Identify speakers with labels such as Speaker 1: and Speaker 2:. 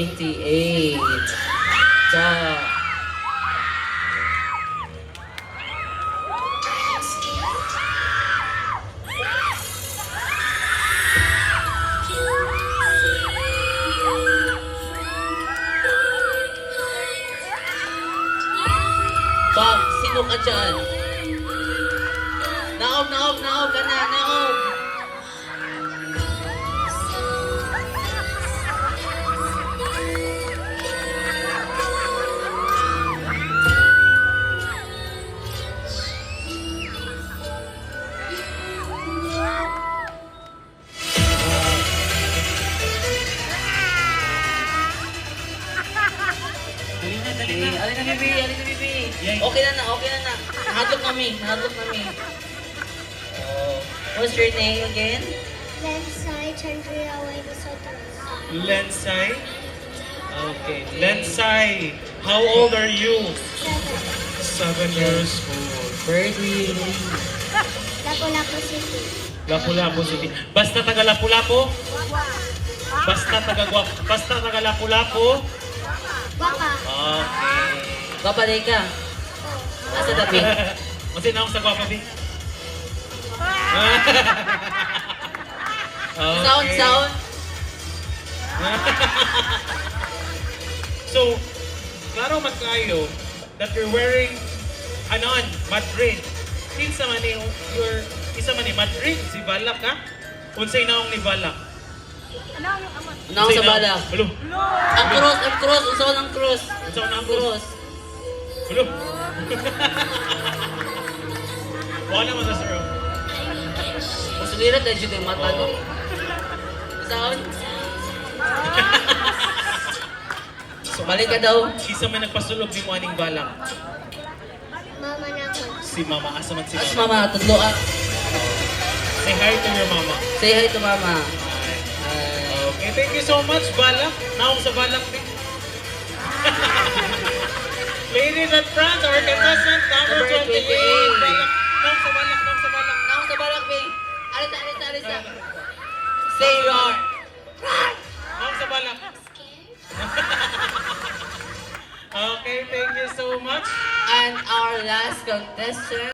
Speaker 1: 28. So, Bob, sino ka dyan? Naob ka na, naob.
Speaker 2: Dali na.
Speaker 1: Alin na, Bibi. Okay na. Nahadlok kami. Oh. What's your name again?
Speaker 3: Lensai Chandria Waivasotras.
Speaker 2: Lensai? Okay. Lensai, how old are you? 7 years old.
Speaker 1: Birdie.
Speaker 3: Lapu-Lapu City.
Speaker 2: Lapu-Lapu City. Basta taga Lapu-Lapu? Basta taga Lapu-Lapu?
Speaker 3: Waka.
Speaker 2: Okay.
Speaker 1: Papaday ka. Asa dati?
Speaker 2: Kasi na akong sa Guapa, Bi. Okay.
Speaker 1: Sound.
Speaker 2: So, klaro man kayo that you're wearing Madrid. Kinsa man ni isa man ni Madrid si Balak ha? Unsay naong ni Balak?
Speaker 1: Naong sa bala.
Speaker 2: Hello.
Speaker 1: Ang cross. Usaw ng cross.
Speaker 2: Usaw ng
Speaker 1: Cross.
Speaker 2: Hello. Wala man sa sir.
Speaker 1: Musulira dahil siya yung mata ko. Sound. Balik ka daw.
Speaker 2: Isa man nagpasulog ni mo aning Balak.
Speaker 3: Mama na ako.
Speaker 2: Si Mama. Asa man si
Speaker 1: As
Speaker 2: Mama?
Speaker 1: mama, tatlo ah.
Speaker 2: Say hi to your Mama.
Speaker 1: Say hi to mama.
Speaker 2: Okay, thank you so much, Balak. Naong sa Balak, Bi. Ladies and friends, our contestant number
Speaker 1: Number
Speaker 2: 28.
Speaker 1: 28.
Speaker 2: Balak. Naong sa Balak.
Speaker 1: Naong sa balak, babe. Alisa. Say roar.
Speaker 2: Naong sa Balak. Okay, thank you so much.
Speaker 1: And our last contestant.